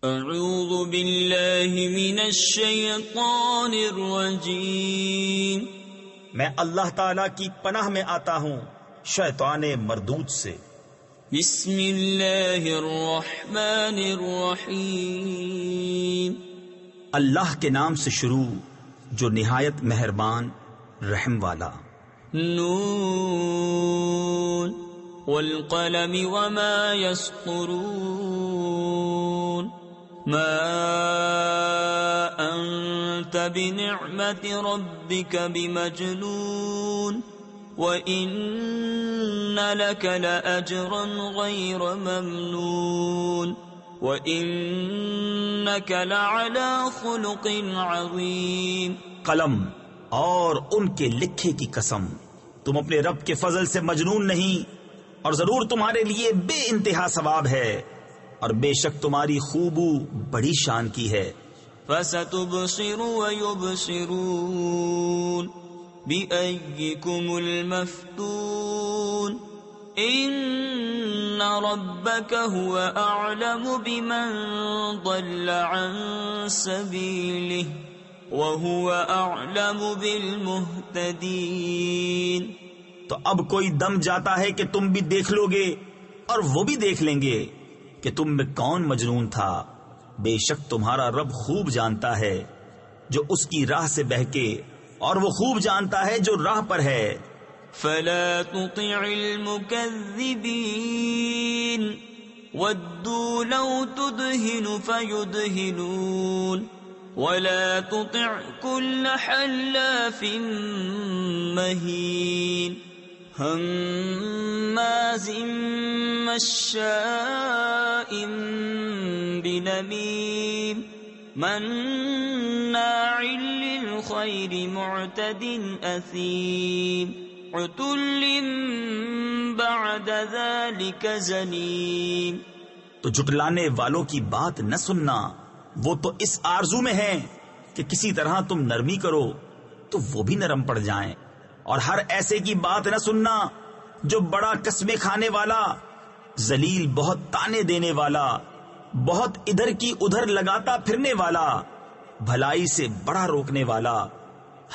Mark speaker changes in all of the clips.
Speaker 1: اعوذ باللہ من الشیطان الرجیم،
Speaker 2: میں اللہ تعالیٰ کی پناہ میں آتا ہوں شیطان مردود سے۔
Speaker 1: بسم اللہ الرحمن الرحیم،
Speaker 2: اللہ کے نام سے شروع جو نہایت مہربان رحم والا۔
Speaker 1: نون والقلم وما يسطرون، ما أنت بنعمة ربك بمجنون، وإن لك لأجرا غير ممنون، وإنك لعلى خلق عظيم۔
Speaker 2: قلم اور ان کے لکھے کی قسم، تم اپنے رب کے فضل سے مجنون نہیں، اور ضرور تمہارے لیے بے انتہا ثواب ہے، اور بے شک تمہاری خوبو بڑی شان کی ہے۔
Speaker 1: فَسَتُبْصِرُ وَيُبْصِرُونَ بِأَيِّكُمُ الْمَفْتُونُ، إِنَّ رَبَّكَ هُوَ أَعْلَمُ بِمَنْ ضَلَّ عَنْ سَبِيلِهِ وَهُوَ أَعْلَمُ بِالْمُهْتَدِينَ۔
Speaker 2: تو اب کوئی دم جاتا ہے کہ تم بھی دیکھ لو گے، اور وہ بھی دیکھ لیں گے کہ تم میں کون مجنون تھا۔ بے شک تمہارا رب خوب جانتا ہے جو اس کی راہ سے بہکے، اور وہ خوب جانتا ہے جو راہ پر ہے۔
Speaker 1: فلا تطع المكذبين ودوا لو تدهن فيدهنون، ولا تطع كل حلاف مهين هماز مشاء بنميم مناع للخير معتد أثيم عتل بعد ذلك زنيم۔
Speaker 2: تو جھٹلانے والوں کی بات نہ سننا، وہ تو اس آرزو میں ہیں کہ کسی طرح تم نرمی کرو تو وہ بھی نرم پڑ جائیں، اور ہر ایسے کی بات نہ سننا جو بڑا قسمیں کھانے والا، ذلیل بہت تانے دینے والا، بہت ادھر کی ادھر لگاتا پھرنے والا، بھلائی سے بڑا روکنے والا،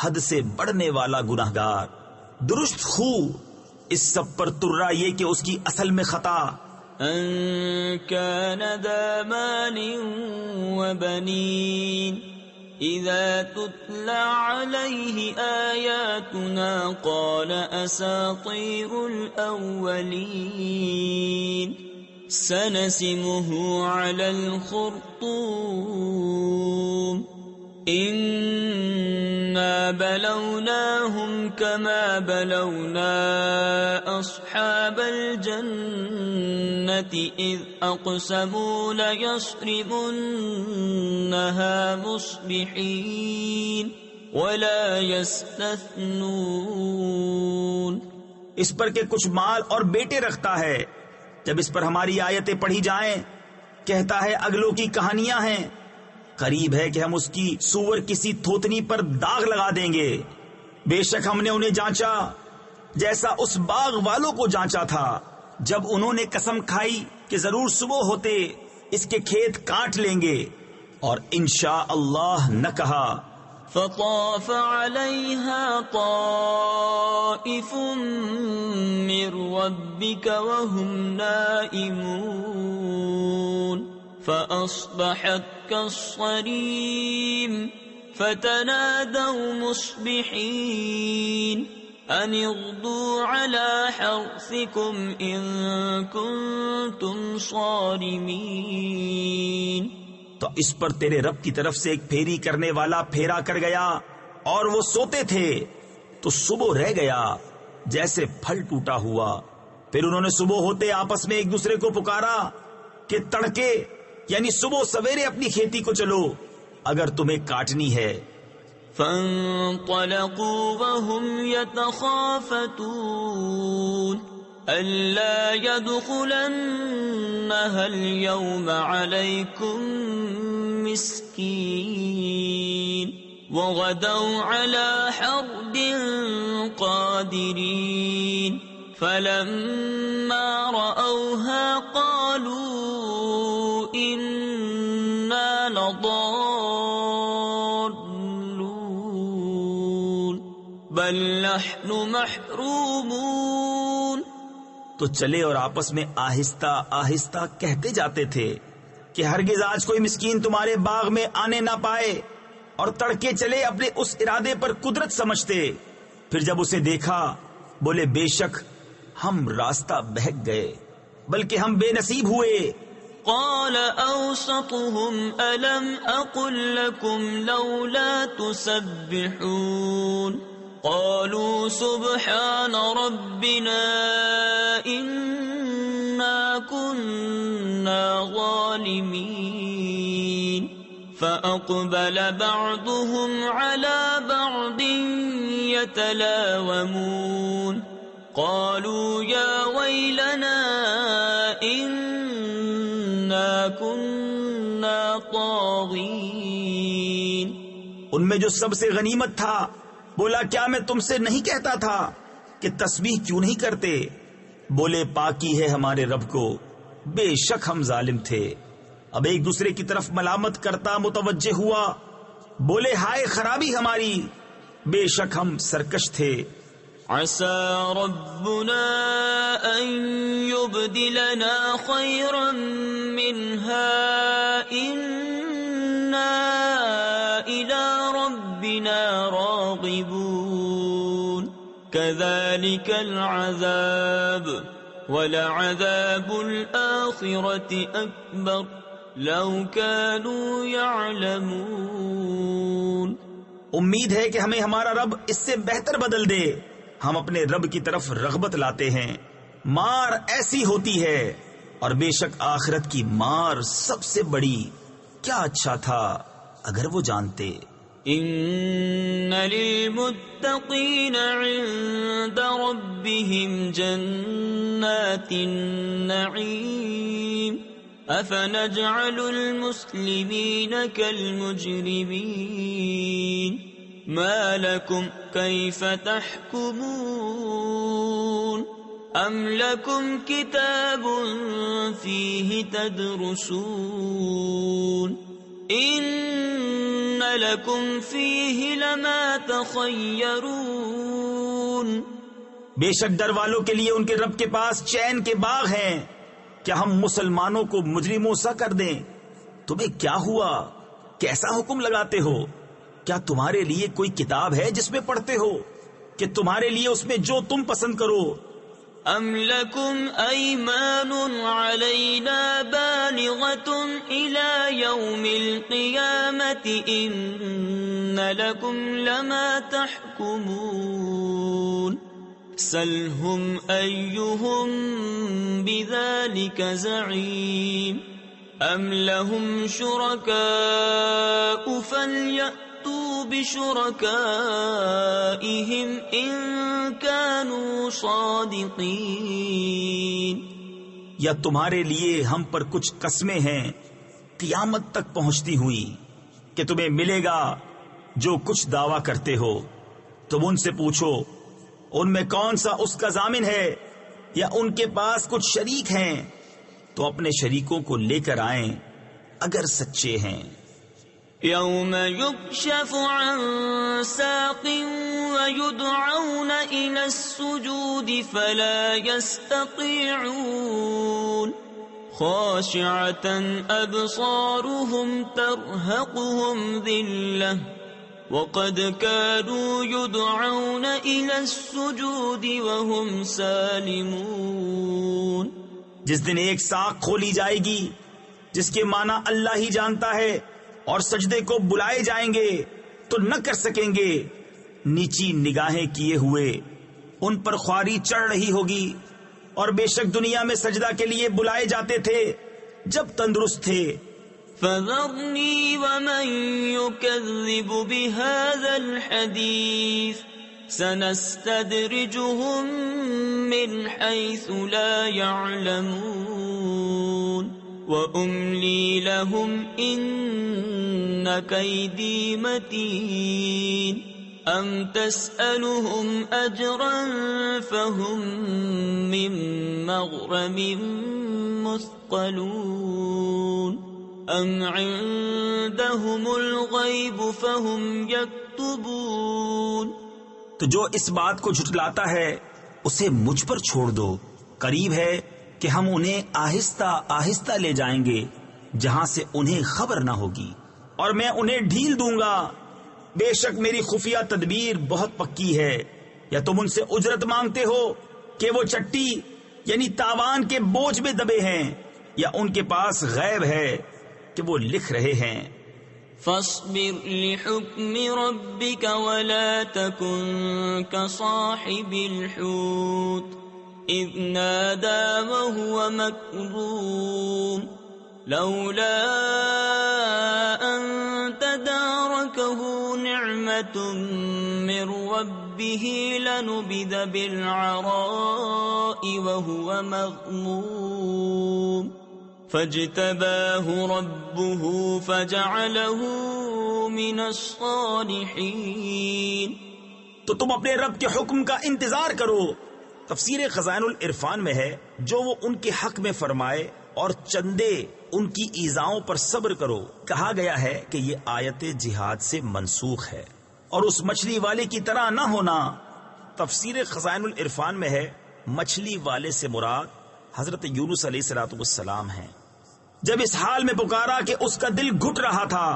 Speaker 2: حد سے بڑھنے والا گناہگار، درست خو، اس سب پر ترا یہ کہ اس کی اصل میں خطا۔
Speaker 1: ان كان ذا مال وبنين اذا تتلى عليه آياتنا قال اساطير الاولين سنسمه على الخرطوم إنا بلوناهم كما بلونا أصحاب الجنة إذ أقسموا ليصرمنها مصبحين ولا يستثنون۔
Speaker 2: اس پر کہ کچھ مال اور بیٹے رکھتا ہے، جب اس پر ہماری آیتیں پڑھی جائیں کہتا ہے اگلوں کی کہانیاں ہیں، قریب ہے کہ ہم اس کی سور کسی تھوتنی پر داغ لگا دیں گے۔ بے شک ہم نے انہیں جانچا جیسا اس باغ والوں کو جانچا تھا جب انہوں نے قسم کھائی کہ ضرور صبح ہوتے اس کے کھیت کاٹ لیں گے، اور انشاء اللہ نہ کہا۔
Speaker 1: فطاف عليها طائف من ربك وهم نائمون فأصبحت كالصريم فتنادوا مصبحين أن اغدوا على حرثكم إن كنتم صارمين۔
Speaker 2: تو اس پر تیرے رب کی طرف سے ایک پھیری کرنے والا پھیرا کر گیا، اور وہ سوتے تھے تو صبح رہ گیا جیسے پھل ٹوٹا ہوا۔ پھر انہوں نے صبح ہوتے آپس میں ایک دوسرے کو پکارا کہ تڑکے یعنی صبح سویرے اپنی کھیتی کو چلو اگر تمہیں کاٹنی ہے۔
Speaker 1: فانطلقوا وهم يتخافتون ألا يدخلنها اليوم عليكم مسكين وغدوا على حرد قادرين فلما رأوها قالوا إنا نحن محرومون.
Speaker 2: تو چلے اور آپس میں آہستہ آہستہ کہتے جاتے تھے کہ ہرگز آج کوئی مسکین تمہارے باغ میں آنے نہ پائے، اور تڑکے چلے اپنے اس ارادے پر قدرت سمجھتے. پھر جب اسے دیکھا بولے بے شک ہم راستہ بہک گئے، بلکہ ہم بے نصیب ہوئے.
Speaker 1: قال أوسطهم ألم أقل لكم لولا تسبحون. قالوا سبحان ربنا إنا كنا ظالمين. فأقبل بعضهم على بعض يتلاومون. قالوا يا ويلنا إنا كنا طاغين.
Speaker 2: ان میں جو سب سے غنیمت تھا بولا کیا میں تم سے نہیں کہتا تھا کہ تسبیح کیوں نہیں کرتے؟ بولے پاکی ہے ہمارے رب کو، بے شک ہم ظالم تھے. اب ایک دوسرے کی طرف ملامت کرتا متوجہ ہوا، بولے ہائے خرابی ہماری، بے شک ہم سرکش تھے.
Speaker 1: عسى ربنا أن يبدلنا خيرا منها إنا إلى ربنا راغبون. كذلك العذاب ولعذاب الآخرة أكبر لو كانوا يعلمون.
Speaker 2: امید ہے کہ ہمیں ہمارا رب اس سے بہتر بدل دے. ہم اپنے رب کی طرف رغبت لاتے ہیں. مار ایسی ہوتی ہے، اور بے شک آخرت کی مار سب سے بڑی. کیا اچھا تھا اگر وہ جانتے.
Speaker 1: ان للمتقین عند ربهم جنات النعیم افنجعل المسلمین كالمجرمین ما لكم كيف تحكمون ام لكم كتاب فيه تدرسون ان لكم فيه لما تخيرون.
Speaker 2: بے شک ڈر والوں کے لیے ان کے رب کے پاس چین کے باغ ہیں. کیا ہم مسلمانوں کو مجرموں سا کر دیں؟ تمہیں کیا ہوا؟ کیسا حکم لگاتے ہو؟ کیا تمہارے لیے کوئی کتاب ہے جس میں پڑھتے ہو کہ تمہارے لیے اس میں جو تم پسند کرو؟
Speaker 1: ام لکم ایمان علینا بالغۃ الی یوم القیامۃ ان لکم لما تحکمون سلہم ایہم بذلک زعیم ام لہم شرکاء فلیأتوا بشرکائہم ان کانوا صادقین.
Speaker 2: یا تمہارے لیے ہم پر کچھ قسمیں ہیں قیامت تک پہنچتی ہوئی کہ تمہیں ملے گا جو کچھ دعویٰ کرتے ہو؟ تم ان سے پوچھو ان میں کون سا اس کا ضامن ہے، یا ان کے پاس کچھ شریک ہیں تو اپنے شریکوں کو لے کر آئیں اگر سچے ہیں.
Speaker 1: یوم یکشف عن ساق ویدعون الى السجود فلا یستطیعون خاشعة ابصارهم ترهقهم ذلة وقد كانوا يدعون الى السجود وهم سالمون.
Speaker 2: جس دن ایک ساق کھولی جائے گی جس کے معنی اللہ ہی جانتا ہے، اور سجدے کو بلائے جائیں گے تو نہ کر سکیں گے. نیچی نگاہیں کیے ہوئے ان پر خواری چڑھ رہی ہوگی، اور بے شک دنیا میں سجدہ کے لیے بلائے جاتے تھے جب تندرست تھے.
Speaker 1: فذرنی ومن یکذب بهذا الحدیث سنستدرجهم من حيث لا يعلمون وأملي لهم إن كيدي متين أم تسألهم أجرا فهم من مغرم مثقلون أم عندهم الغيب فهم يكتبون
Speaker 2: تو جو اس بات کو جھٹلاتا ہے اسے مجھ پر چھوڑ دو، قریب ہے کہ ہم انہیں آہستہ آہستہ لے جائیں گے جہاں سے انہیں خبر نہ ہوگی، اور میں انہیں ڈھیل دوں گا۔ بے شک میری خفیہ تدبیر بہت پکی ہے۔ یا تم ان سے اجرت مانگتے ہو کہ وہ چٹی یعنی تاوان کے بوجھ میں دبے ہیں، یا ان کے پاس غیب ہے کہ وہ لکھ رہے ہیں؟
Speaker 1: فاصبر لحكم ربك ولا تكن كصاحب الحوت إذ نادى وهو مكظوم لولا أن تداركه نعمة من ربه لنبذ بالعراء وهو مغموم فاجتباه ربه فجعله من الصالحين۔
Speaker 2: تو تم اپنے رب کے حکم کا انتظار کرو۔ تفسیر خزائن العرفان میں ہے جو وہ ان کے حق میں فرمائے اور چندے ان کی ایذاؤں پر صبر کرو۔ کہا گیا ہے کہ یہ آیت جہاد سے منسوخ ہے، اور اس مچھلی والے کی طرح نہ ہونا۔ تفسیر خزائن العرفان میں ہے مچھلی والے سے مراد حضرت یونس علیہ السلام ہیں۔ جب اس حال میں پکارا کہ اس کا دل گھٹ رہا تھا،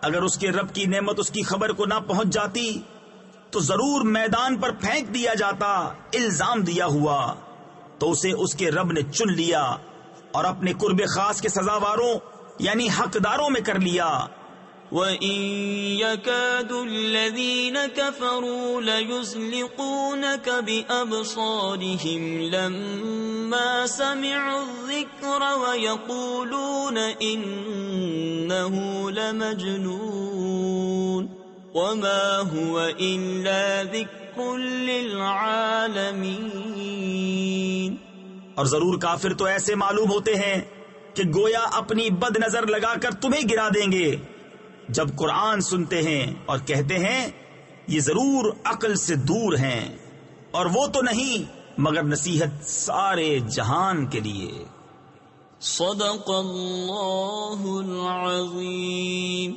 Speaker 2: اگر اس کے رب کی نعمت اس کی خبر کو نہ پہنچ جاتی تو ضرور میدان پر پھینک دیا جاتا۔ الزام دیا ہوا تو اسے اس کے رب نے چن لیا اور اپنے قرب خاص کے سزاواروں یعنی حقداروں میں کر لیا۔
Speaker 1: وَإِن يَكَادُ الَّذِينَ كَفَرُوا لَيُزْلِقُونَكَ بِأَبْصَارِهِمْ لَمَّا سَمِعُوا الذِّكْرَ وَيَقُولُونَ إِنَّهُ لَمَجْنُونٌ وَمَا هُوَ إِلَّا ذِكْرٌ لِّلْعَالَمِينَ۔
Speaker 2: اور ضرور کافر تو ایسے معلوم ہوتے ہیں کہ گویا اپنی بد نظر لگا کر تمہیں گرا دیں گے جب قرآن سنتے ہیں اور کہتے ہیں یہ ضرور عقل سے دور ہیں، اور وہ تو نہیں مگر نصیحت سارے جہان کے لیے۔
Speaker 1: صدق اللہ العظیم۔